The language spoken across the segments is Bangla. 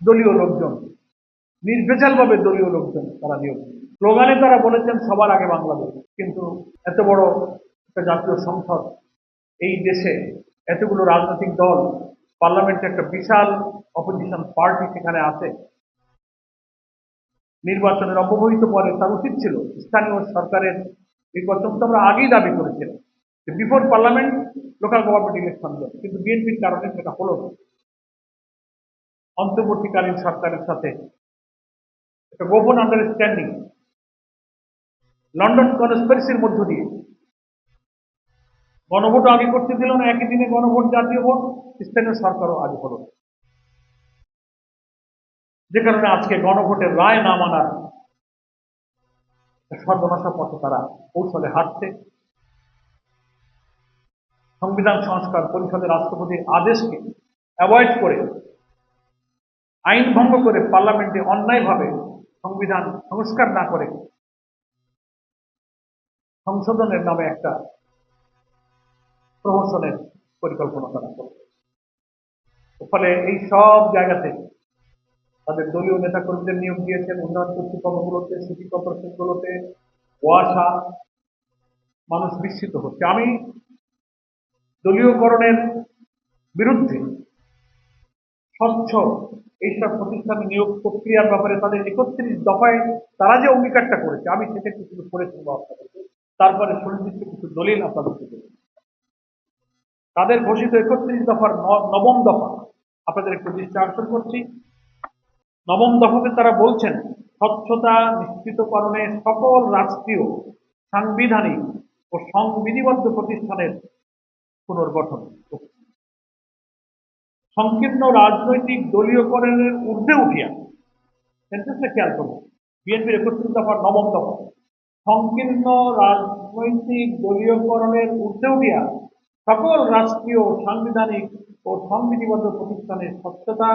দলীয় লোকজন, নির্ভেজালভাবে দলীয় লোকজন তারা নিয়োগ দিয়েছে। স্লোগানে তারা বলেছেন সবার আগে বাংলাদেশ, কিন্তু এত বড় একটা জাতীয় সংসদ, এই দেশে এতগুলো রাজনৈতিক দল, পার্লামেন্টে একটা বিশাল অপোজিশন পার্টি সেখানে আছে, নির্বাচনের অব্যবহিত পরে তার উচিত ছিল স্থানীয় সরকারের নির্বাচন তো আমরা আগেই দাবি করেছিলাম যে before parliament local government election দেবে, কিন্তু বিএনপির কারণে সেটা হলো না। অন্তর্বর্তীকালীন সরকারের সাথে একটা গোপন আন্ডারস্ট্যান্ডিং, লন্ডন কনস্পিরেসির মধ্য দিয়ে গণভোট আগে করতে দিল না, একই দিনে গণভোট, জাতীয় ভোট, স্থানীয় সরকারও আগে হলো না। যে কারণে আজকে গণভোটের রায় না মানার সর্বনাশা পথে তারা কৌশলে হাঁটছে। সংবিধান সংস্কার পরিষদের রাষ্ট্রপতির আদেশকে অ্যাভয়েড করে, আইন ভঙ্গ করে, পার্লামেন্টে অন্যায়ভাবে সংবিধান সংস্কার না করে সংশোধনের নামে একটা প্রহসনের পরিকল্পনা তারা করছে। ফলে এই সব জায়গাতে তাদের দলীয় নেতাকর্মীদের নিয়োগ দিয়েছেন উন্নয়ন কর্তৃপক্ষগুলোতে, সিটি কর্পোরেশনগুলোতে, ওয়াসা। মানুষ বিস্মিত হচ্ছে। আমি দলীয়করণের বিরুদ্ধে, স্বচ্ছ এইসব প্রতিষ্ঠানে নিয়োগ প্রক্রিয়ার ব্যাপারে তাদের 31 দফায় তারা যে অঙ্গীকারটা করেছে, আমি সেটা কিছু করেছি আপনাদেরকে, তারপরে সুনির্দিষ্ট কিছু দলিল আপনাদেরকে দেব। তাদের ঘোষিত 31 দফার নবম দফা আপনাদের একটু দৃষ্টি আকর্ষণ করছি। নবম দফাতে তারা বলছেন স্বচ্ছতা নিশ্চিতকরণে সকল রাষ্ট্রীয়, সাংবিধানিক ও সংবিধিবদ্ধ প্রতিষ্ঠানের পুনর্গঠন, সংকীর্ণ রাজনৈতিক দলীয়করণের ঊর্ধ্বে উঠিয়া, সেন্টেন্সটা খেয়াল করবো, বিএনপির 31 দফার নবম দফা, সংকীর্ণ রাজনৈতিক দলীয়করণের ঊর্ধ্বে উঠিয়া সকল রাষ্ট্রীয়, সাংবিধানিক ও সংবিধিবদ্ধ প্রতিষ্ঠানের স্বচ্ছতা,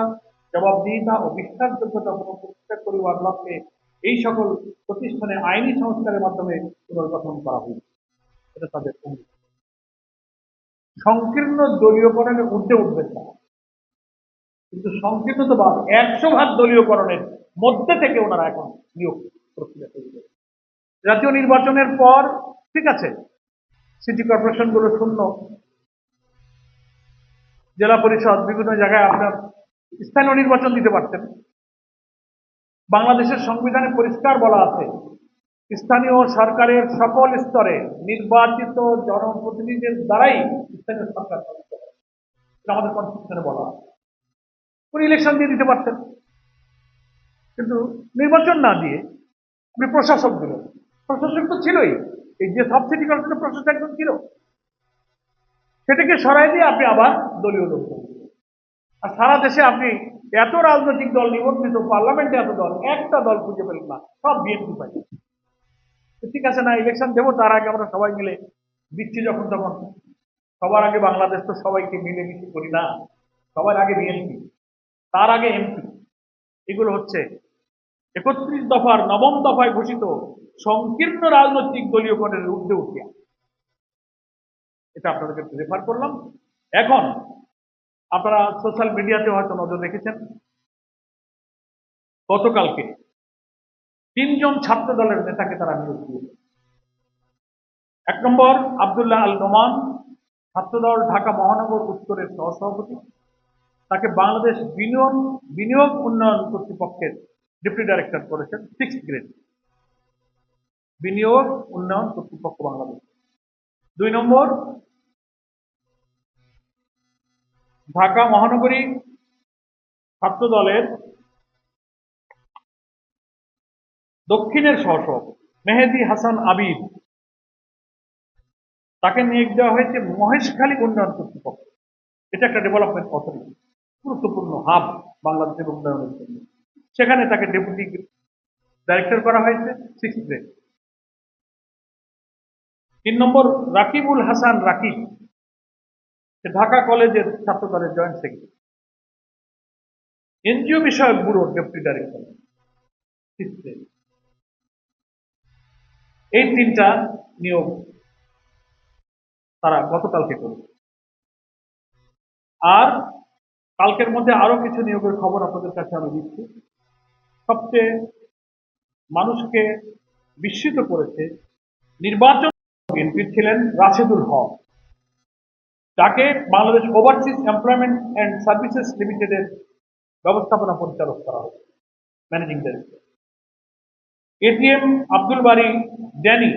জবাবদিহিতা ও বিশ্বাসযোগ্যতা প্রতিষ্ঠা করিবার লক্ষ্যে এই সকল প্রতিষ্ঠানে আইনি সংস্কারের মাধ্যমে পুনর্গঠন করা হয়েছে। এটা তাদের অঙ্গীকার। সংকীর্ণ দলীয়করণের ঊর্ধ্বে উঠবে না, কিন্তু সংকীর্ণ তো বাদ, 100% দলীয়করণের মধ্যে থেকে ওনারা এখন নিয়োগ প্রক্রিয়া তৈরি করে। জাতীয় নির্বাচনের পর ঠিক আছে, সিটি কর্পোরেশন গুলো শূন্য, জেলা পরিষদ, বিভিন্ন জায়গায় আপনার স্থানীয় নির্বাচন দিতে পারতেন। বাংলাদেশের সংবিধানে পরিষ্কার বলা আছে স্থানীয় সরকারের সকল স্তরে নির্বাচিত জনপ্রতিনিধিদের দ্বারাই স্থানীয় সরকার চালিত হয়। এটা আমাদের কনস্টিটিউশনে বলা আছে। উনি ইলেকশন দিয়ে দিতে পারতেন, কিন্তু নির্বাচন না দিয়ে আপনি প্রশাসক দিলেন। প্রশাসক তো ছিলই, এই যে সব সিটি কর্পোরেশনের প্রশাসক একজন ছিল, সেটাকে সরাই দিয়ে আপনি আবার দলীয় লোক দিলেন। আর সারা দেশে আপনি এত রাজনৈতিক দল নিবন্ধিত, পার্লামেন্টে এত দল, একটা দল খুঁজে পেলেন না, সব বিএনপি পাই। ঠিক আছে না, ইলেকশন দেবো, তার আগে আমরা সবাই মিলে দিচ্ছি যখন তখন। সবার আগে বাংলাদেশ তো সবাইকে মিলে মিশে করি না, সবার আগে বিএনপি, তার আগে এমপি। এগুলো হচ্ছে 31 দফার নবম দফায় ঘোষিত সংকীর্ণ রাজনৈতিক দলীয়করণের ঊর্ধ্বে উঠিয়া। এটা আপনাদেরকে রেফার করলাম। এখন আপনারা সোশ্যাল মিডিয়াতে হয়তো নজর রেখেছেন, গতকালকে 3 জন ছাত্র দলের নেতাকে তারা নিয়োগ দিয়েছে। 1 নম্বর আব্দুল্লাহ আল নোমান, ছাত্রদল ঢাকা মহানগর উত্তরের সহসভাপতি। তাকে বাংলাদেশ বিনিয়োগ উন্নয়ন কর্তৃপক্ষের ডেপুটি ডাইরেক্টর করেছেন, 6th গ্রেড, বিনিয়োগ উন্নয়ন কর্তৃপক্ষ বাংলাদেশ। 2 নম্বর ঢাকা মহানগরী ছাত্র দলের দক্ষিণের সহসভাপতি মেহেদী হাসান আবিদ, তাকে নিয়োগ দেওয়া হয়েছে মহেশখালী উন্নয়ন কর্তৃপক্ষ। এটা একটা ডেভেলপমেন্ট অথরিটি, গুরুত্বপূর্ণ হাব বাংলাদেশের উন্নয়নের জন্য। সেখানে তাকে ডেপুটি ডাইরেক্টর করা হয়েছে, 6th গ্রেড। 3 নম্বর রাকিবুল হাসান রাকিব, ঢাকা কলেজের ছাত্র দলের জয়েন্ট সেক্রেটারি, এনজিও বিষয়ক ব্যুরোর ডেপুটি ডাইরেক্টর, 6th গ্রেড। এই 3টা নিয়োগ তারা গতকালকে করেছে। আর কালকের মধ্যে আরো কিছু নিয়োগের খবর আপনাদের কাছে আমি দিচ্ছি। সবচেয়ে মানুষকে বিস্মিত করেছে, নির্বাচন বিএনপির ছিলেন রাশেদুল হক, যাকে Bangladesh overseas employment and services লিমিটেডের ব্যবস্থাপনা পরিচালক করা হয়েছে, ম্যানেজিং ডাইরেক্টর। এটিএম আব্দুল বারী ড্যানি,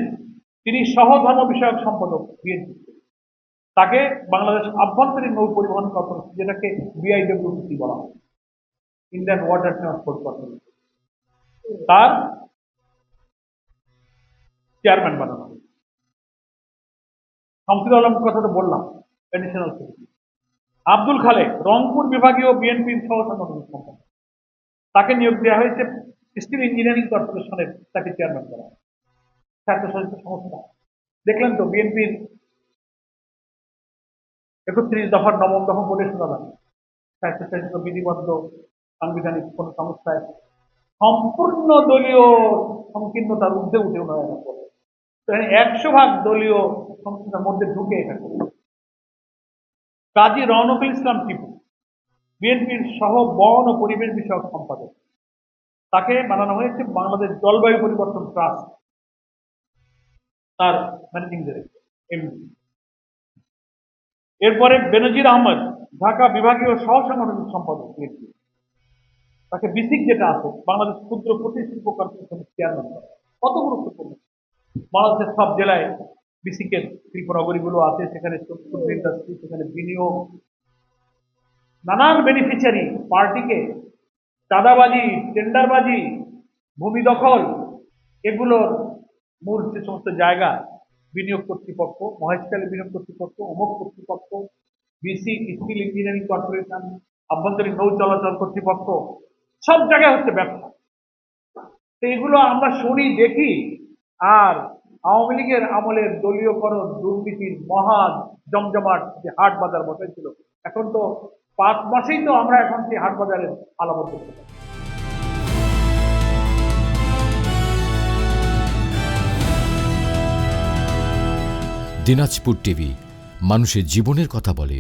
তিনি সহধর্ম বিষয়ক সম্পাদক বিএনপি, তাকে বাংলাদেশ আভ্যন্তরীণ নৌ পরিবহন কর্পোরেশন, যেটাকে বিআইডব্লিউটিসি বলা হয়, ইন্ডিয়ান ওয়াটার ট্রান্সপোর্ট কর্পোরেশন, তার চেয়ারম্যান বানানো হয়। শামসুল আলম কথা তো বললাম, অ্যাডিশনাল সেক্রেটারি। আব্দুল খালেক, রংপুর বিভাগীয় বিএনপির সহ সাংগঠনিক সম্পাদক, তাকে নিয়োগ দেওয়া হয়েছে স্টিল ইঞ্জিনিয়ারিং কর্পোরেশনের, তাকে চেয়ারম্যান করা হয়। স্বায়ত্তশাসিত সংস্থা, দেখলেন তো বিএনপির ৩১ দফার ৯ম দফা বলে শোনা যায়, স্বায়ত্তশাসিত বিধিবদ্ধ সাংবিধানিক কোন সংস্থায় সম্পূর্ণ দলীয় সংকীর্ণতার ঊর্ধ্বে উঠে উন্নয়ন করে ১০০% দলীয় সংস্থার মধ্যে ঢুকে এটা করে। কাজী রওনকুল ইসলাম টিপু, বিএনপির সহ বন ও পরিবেশ বিষয়ক সম্পাদক, তাকে বানানো হয়েছে বাংলাদেশ জলবায়ু পরিবর্তন ট্রাস্ট, তার ম্যানেজিং ডিরেক্টর এমডি। এরপরে বেনজির আহমদ, ঢাকা বিভাগীয় সহ সাংগঠনিক সম্পাদক বিএনপি, তাকে বিসিক যেটা আছে, বাংলাদেশ ক্ষুদ্র কুটির শিল্প কর্পোরেশনের চেয়ারম্যান করা। কত গুরুত্বপূর্ণ! বাংলাদেশের সব জেলায় বিসিকের শিল্পনগরীগুলো আছে, সেখানে ক্ষুদ্র ইন্ডাস্ট্রি, সেখানে বিনিয়োগ, নানান বেনিফিশিয়ারি পার্টিকে চাঁদাবাজি, টেন্ডারবাজি, ভূমি দখল, এগুলোর মূল যে সমস্ত জায়গা, বিনিয়োগ কর্তৃপক্ষ, মহেশখালী বিনিয়োগ কর্তৃপক্ষ, অমুক কর্তৃপক্ষ, বিসি স্টিল ইঞ্জিনিয়ারিং কর্পোরেশন, আভ্যন্তরীণ নৌ চলাচল কর্তৃপক্ষ, সব জায়গায় হচ্ছে ব্যবসা। তো এগুলো আমরা শুনি, দেখি, আর আওয়ামী লীগের আমলের দলীয়করণ দুর্নীতির মহা জমজমাট যে হাট বাজার বসাইছিল, এখন তো ৫ মাসেই তো আমরা এখন সেই হাট বাজারের আলামত দেখতে পাই। দিনাজপুর টিভি, মানুষের জীবনের কথা বলে।